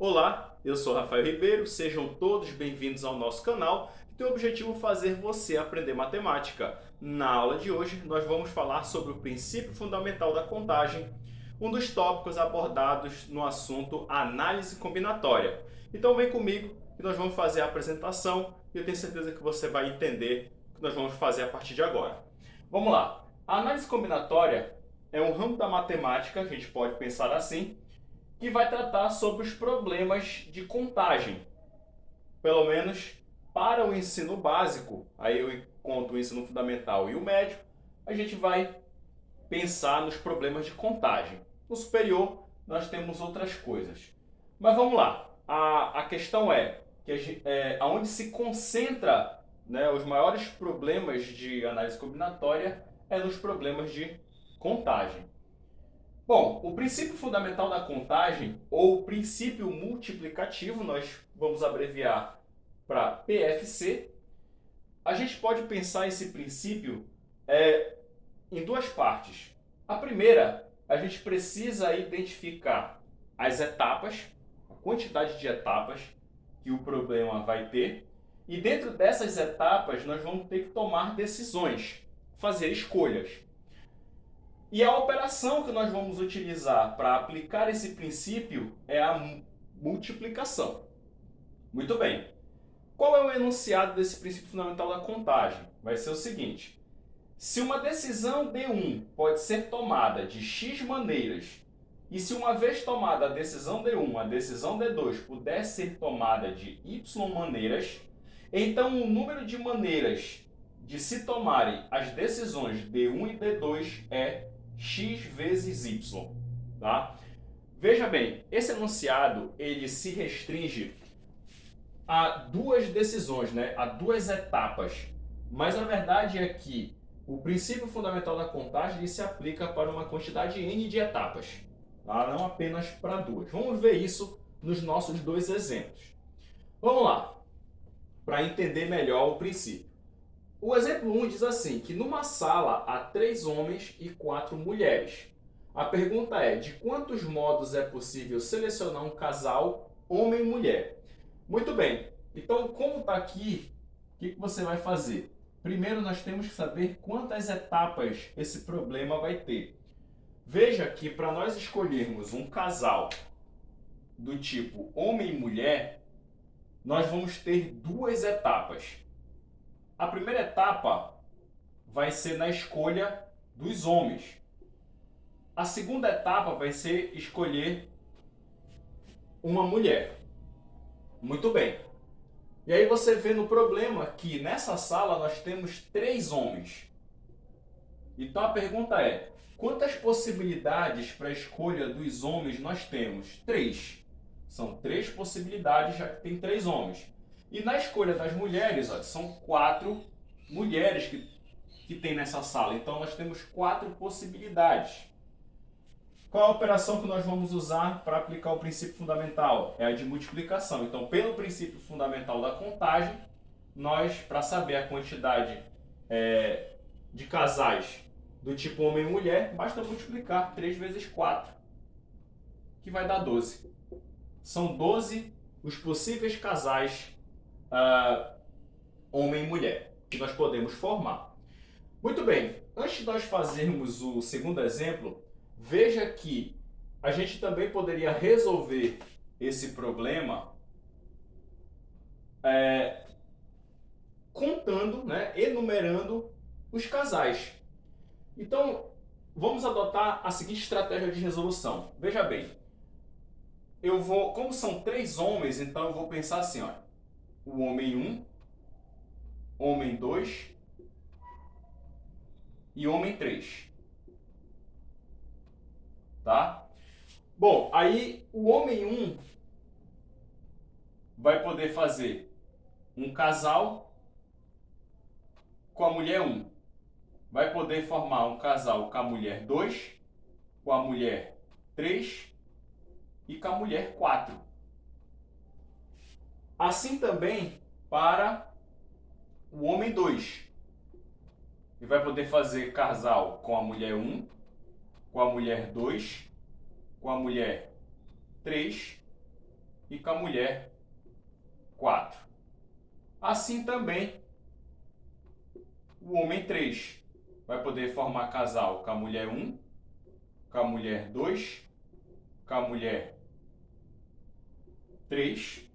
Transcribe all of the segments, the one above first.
Olá, eu sou Rafael Ribeiro, sejam todos bem-vindos ao nosso canal que tem o objetivo fazer você aprender matemática. Na aula de hoje, nós vamos falar sobre o princípio fundamental da contagem, um dos tópicos abordados no assunto análise combinatória. Então vem comigo que nós vamos fazer a apresentação e eu tenho certeza que você vai entender o que nós vamos fazer a partir de agora. Vamos lá. A análise combinatória é um ramo da matemática, a gente pode pensar assim, que vai tratar sobre os problemas de contagem. Pelo menos para o ensino básico, aí eu conto o ensino fundamental e o médio, a gente vai pensar nos problemas de contagem. No superior, nós temos outras coisas. Mas vamos lá. A questão é que aonde se concentra, né, os maiores problemas de análise combinatória é nos problemas de contagem. Bom, o princípio fundamental da contagem, ou princípio multiplicativo, nós vamos abreviar para PFC, a gente pode pensar esse princípio em duas partes. A primeira, a gente precisa identificar as etapas, a quantidade de etapas que o problema vai ter, e dentro dessas etapas nós vamos ter que tomar decisões, fazer escolhas. E a operação que nós vamos utilizar para aplicar esse princípio é a multiplicação. Muito bem. Qual é o enunciado desse princípio fundamental da contagem? Vai ser o seguinte: se uma decisão D1 pode ser tomada de X maneiras, e se uma vez tomada a decisão D1, a decisão D2 puder ser tomada de Y maneiras, então o número de maneiras de se tomarem as decisões D1 e D2 é x vezes y, tá? Veja bem, esse enunciado ele se restringe a duas decisões, né? A duas etapas. Mas a verdade é que o princípio fundamental da contagem ele se aplica para uma quantidade n de etapas, tá? Não apenas para duas. Vamos ver isso nos nossos dois exemplos. Vamos lá, para entender melhor o princípio. O exemplo 1 diz assim, que numa sala há 3 homens e 4 mulheres. A pergunta é, de quantos modos é possível selecionar um casal homem e mulher? Muito bem, então como está aqui, o que você vai fazer? Primeiro nós temos que saber quantas etapas esse problema vai ter. Veja que para nós escolhermos um casal do tipo homem e mulher, nós vamos ter duas etapas. A primeira etapa vai ser na escolha dos homens. A segunda etapa vai ser escolher uma mulher. Muito bem. E aí você vê no problema que nessa sala nós temos 3 homens. Então a pergunta é, quantas possibilidades para a escolha dos homens nós temos? 3. São 3 possibilidades, já que tem 3 homens. E na escolha das mulheres, ó, são 4 mulheres que tem nessa sala. Então nós temos 4 possibilidades. Qual a operação que nós vamos usar para aplicar o princípio fundamental? É a de multiplicação. Então, pelo princípio fundamental da contagem, nós, para saber a quantidade de casais do tipo homem e mulher, basta multiplicar 3 vezes 4, que vai dar 12. São 12 os possíveis casais homem e mulher que nós podemos formar. Muito bem, antes de nós fazermos o segundo exemplo, veja que a gente também poderia resolver esse problema contando, né, enumerando os casais. Então, vamos adotar a seguinte estratégia de resolução. Veja bem, como são 3 homens, então eu vou pensar assim, ó, o homem 1, homem 2 e homem 3. Tá? Bom, aí o homem 1 vai poder fazer um casal com a mulher 1. Vai poder formar um casal com a mulher 2, com a mulher 3 e com a mulher 4. Assim também para o homem 2. Ele vai poder fazer casal com a mulher 1, com a mulher 2, com a mulher 3 e com a mulher 4. Assim também, o homem 3 vai poder formar casal com a mulher 1, com a mulher 2, com a mulher 3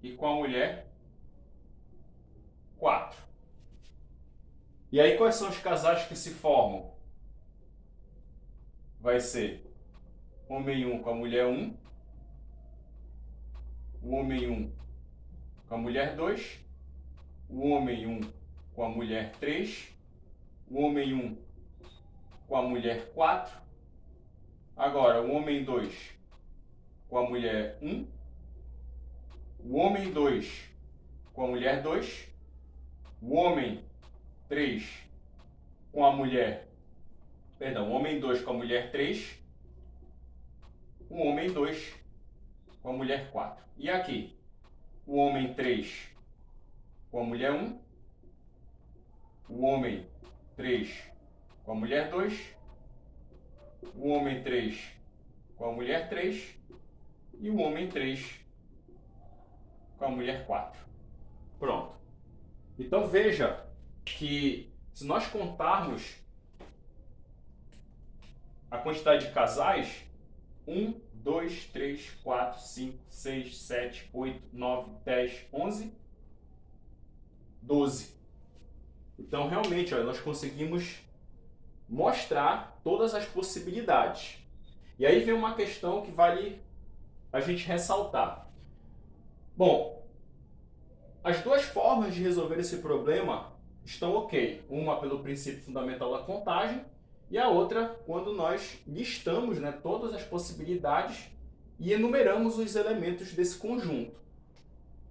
e com a mulher 4. E aí, quais são os casais que se formam? Vai ser homem 1 com a mulher 1, o homem 1 com a mulher 2, o homem 1 com a mulher 3, o homem 1 com a mulher 4, agora o homem 2 com a mulher 1, o homem 2 com a mulher 2, o homem 3 com a mulher, perdão, o homem 2 com a mulher 3, o homem 2 com a mulher 4. E aqui, o homem 3 com a mulher 1, o homem 3 com a mulher 2, o homem 3 com a mulher 3 e o homem 3 com a mulher 4. Pronto. Então veja que se nós contarmos a quantidade de casais, 1, 2, 3, 4, 5, 6, 7, 8, 9, 10, 11, 12. Então realmente, olha, nós conseguimos mostrar todas as possibilidades. E aí vem uma questão que vale a gente ressaltar. Bom, as duas formas de resolver esse problema estão ok. Uma pelo princípio fundamental da contagem e a outra quando nós listamos, né, todas as possibilidades e enumeramos os elementos desse conjunto.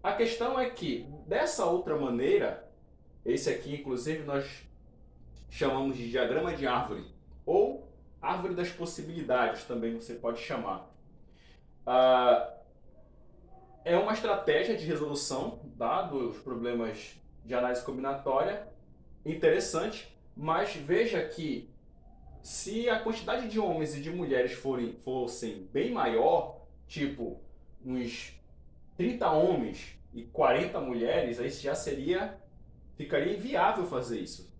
A questão é que, dessa outra maneira, esse aqui inclusive nós chamamos de diagrama de árvore, ou árvore das possibilidades também você pode chamar. É uma estratégia de resolução, tá, dos problemas de análise combinatória interessante, mas veja que se a quantidade de homens e de mulheres fossem bem maior, tipo uns 30 homens e 40 mulheres, aí já ficaria inviável fazer isso.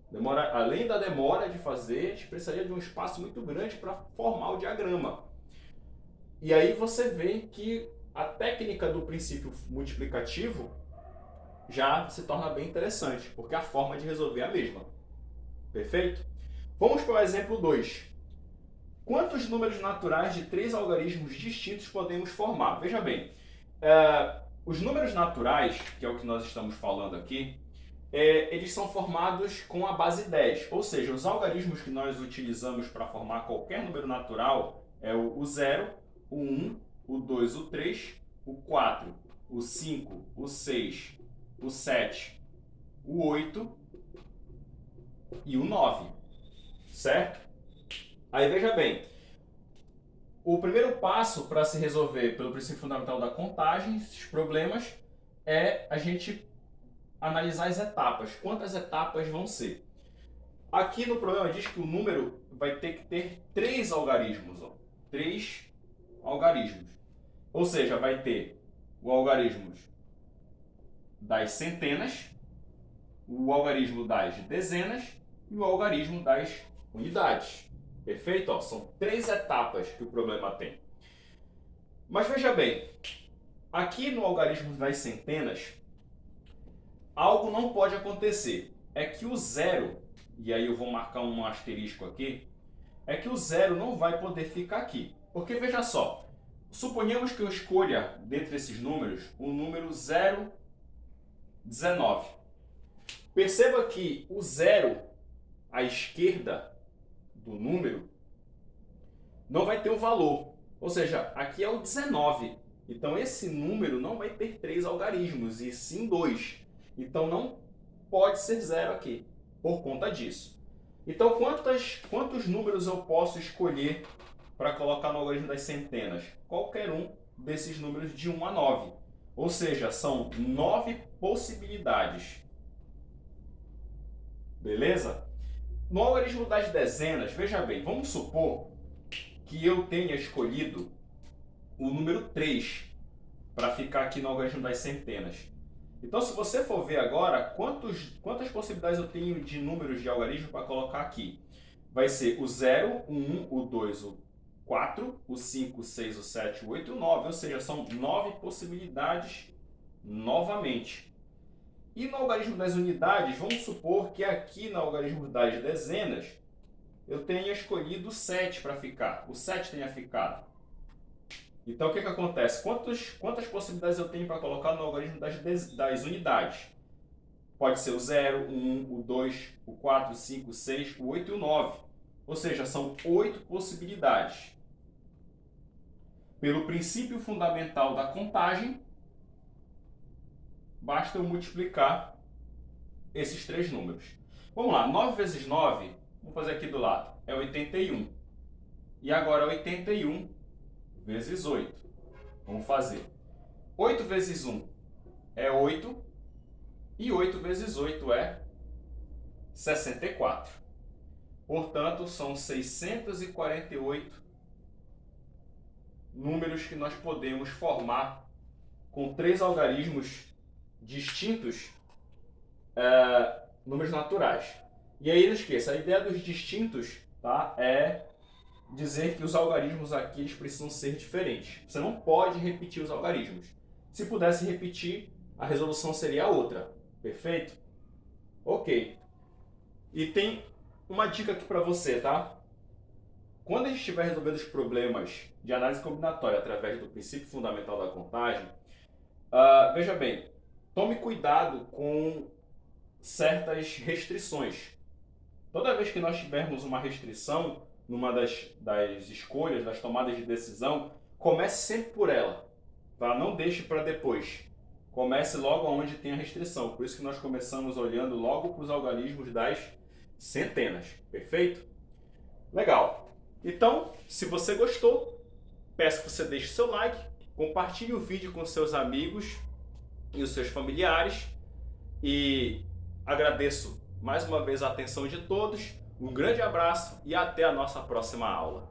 Além da demora de fazer, a gente precisaria de um espaço muito grande para formar o diagrama. E aí você vê que a técnica do princípio multiplicativo já se torna bem interessante, porque a forma de resolver é a mesma. Perfeito? Vamos para o exemplo 2. Quantos números naturais de 3 algarismos distintos podemos formar? Veja bem, os números naturais, que é o que nós estamos falando aqui, eles são formados com a base 10, ou seja, os algarismos que nós utilizamos para formar qualquer número natural é o 0, o 1, o 2, o 3, o 4, o 5, o 6, o 7, o 8 e o 9, certo? Aí veja bem, o primeiro passo para se resolver pelo princípio fundamental da contagem, esses problemas, é a gente analisar as etapas. Quantas etapas vão ser? Aqui no problema diz que o número vai ter que ter 3 algarismos. 3 algarismos. Ou seja, vai ter o algarismo das centenas, o algarismo das dezenas e o algarismo das unidades. Perfeito? Ó, são 3 etapas que o problema tem. Mas veja bem, aqui no algarismo das centenas, algo não pode acontecer. É que o 0, e aí eu vou marcar um asterisco aqui, é que o 0 não vai poder ficar aqui. Porque veja só, suponhamos que eu escolha, dentre esses números, o número 0, 19. Perceba que o 0 à esquerda do número não vai ter um valor. Ou seja, aqui é o 19. Então esse número não vai ter 3 algarismos, e sim 2. Então não pode ser 0 aqui, por conta disso. Então quantos números eu posso escolher para colocar no algarismo das centenas? Qualquer um desses números de 1 a 9. Ou seja, são 9 possibilidades. Beleza? No algarismo das dezenas, veja bem, vamos supor que eu tenha escolhido o número 3 para ficar aqui no algarismo das centenas. Então, se você for ver agora, quantas possibilidades eu tenho de números de algarismo para colocar aqui? Vai ser o 0, o 1, o 2, o 4, o 5, o 6, o 7, o 8 e o 9. Ou seja, são 9 possibilidades novamente. E no algarismo das unidades, vamos supor que aqui no algarismo das dezenas, eu tenha escolhido 7 para ficar. O 7 tenha ficado. Então, o que acontece? Quantas possibilidades eu tenho para colocar no algarismo das unidades? Pode ser o 0, o 1, o 2, o 4, o 5, o 6, o 8 e o 9. Ou seja, são 8 possibilidades. Pelo princípio fundamental da contagem, basta eu multiplicar esses três números. Vamos lá, 9 vezes 9, vamos fazer aqui do lado, é 81. E agora 81 vezes 8. Vamos fazer. 8 vezes 1 é 8. E 8 vezes 8 é 64. Portanto, são 648 números que nós podemos formar com três algarismos distintos, números naturais. E aí não esqueça, a ideia dos distintos, tá, é dizer que os algarismos aqui eles precisam ser diferentes. Você não pode repetir os algarismos. Se pudesse repetir, a resolução seria outra. Perfeito? Ok. E tem uma dica aqui para você, tá? Quando a gente estiver resolvendo os problemas de análise combinatória através do princípio fundamental da contagem, veja bem, tome cuidado com certas restrições. Toda vez que nós tivermos uma restrição numa das escolhas, das tomadas de decisão, comece sempre por ela, tá? Não deixe para depois. Comece logo onde tem a restrição. Por isso que nós começamos olhando logo para os algarismos das centenas. Perfeito? Legal. Então, se você gostou, peço que você deixe seu like, compartilhe o vídeo com seus amigos e os seus familiares. E agradeço mais uma vez a atenção de todos. Um grande abraço e até a nossa próxima aula.